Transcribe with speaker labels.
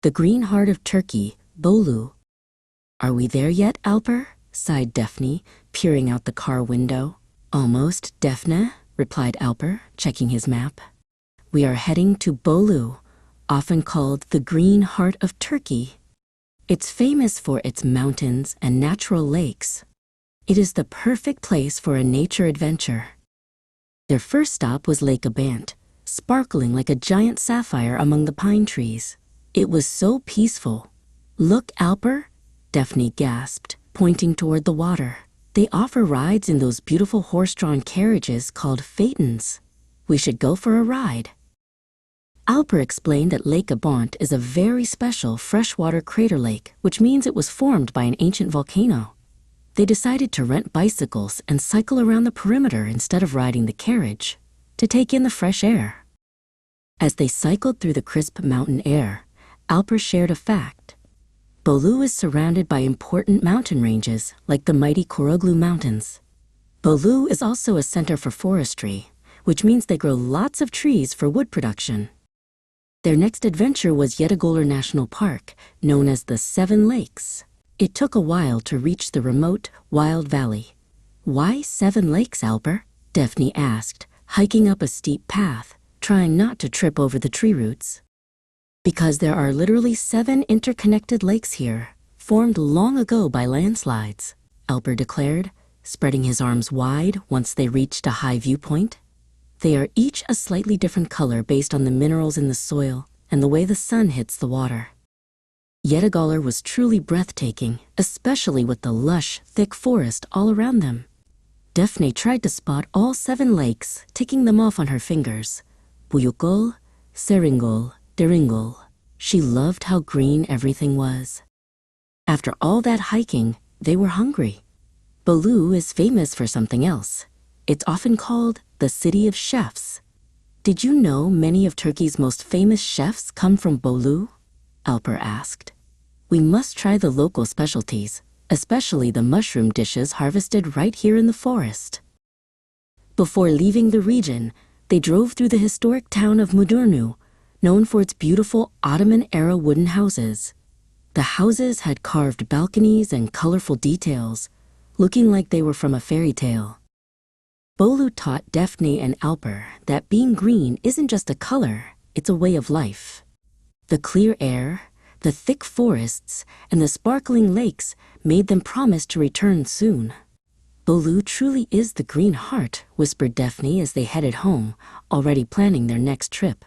Speaker 1: The green heart of Turkey, Bolu. Are we there yet, Alper? Sighed Daphne, peering out the car window. Almost, Daphne, replied Alper, checking his map. We are heading to Bolu, often called the green heart of Turkey. It's famous for its mountains and natural lakes. It is the perfect place for a nature adventure. Their first stop was Lake Abant, sparkling like a giant sapphire among the pine trees. It was so peaceful. Look, Alper, Daphne gasped, pointing toward the water. They offer rides in those beautiful horse-drawn carriages called phaetons. We should go for a ride. Alper explained that Lake Abant is a very special freshwater crater lake, which means it was formed by an ancient volcano. They decided to rent bicycles and cycle around the perimeter instead of riding the carriage, to take in the fresh air. As they cycled through the crisp mountain air, Alper shared a fact. Bolu is surrounded by important mountain ranges like the mighty Koroglu Mountains. Bolu is also a center for forestry, which means they grow lots of trees for wood production. Their next adventure was Yediguller National Park, known as the Seven Lakes. It took a while to reach the remote, wild valley. Why 7 lakes, Alper? Daphne asked, hiking up a steep path, trying not to trip over the tree roots. Because there are literally 7 interconnected lakes here, formed long ago by landslides, Alper declared, spreading his arms wide once they reached a high viewpoint. They are each a slightly different color based on the minerals in the soil and the way the sun hits the water. Yediguller was truly breathtaking, especially with the lush, thick forest all around them. Daphne tried to spot all 7 lakes, ticking them off on her fingers. Buyukol, Seringol, Deringol. She loved how green everything was. After all that hiking, they were hungry. Bolu is famous for something else. It's often called the City of Chefs. Did you know many of Turkey's most famous chefs come from Bolu? Alper asked. We must try the local specialties, especially the mushroom dishes harvested right here in the forest. Before leaving the region, they drove through the historic town of Mudurnu, known for its beautiful Ottoman-era wooden houses. The houses had carved balconies and colorful details, looking like they were from a fairy tale. Bolu taught Daphne and Alper that being green isn't just a color, it's a way of life. The clear air, the thick forests, and the sparkling lakes made them promise to return soon. Bolu truly is the green heart, whispered Daphne as they headed home, already planning their next trip.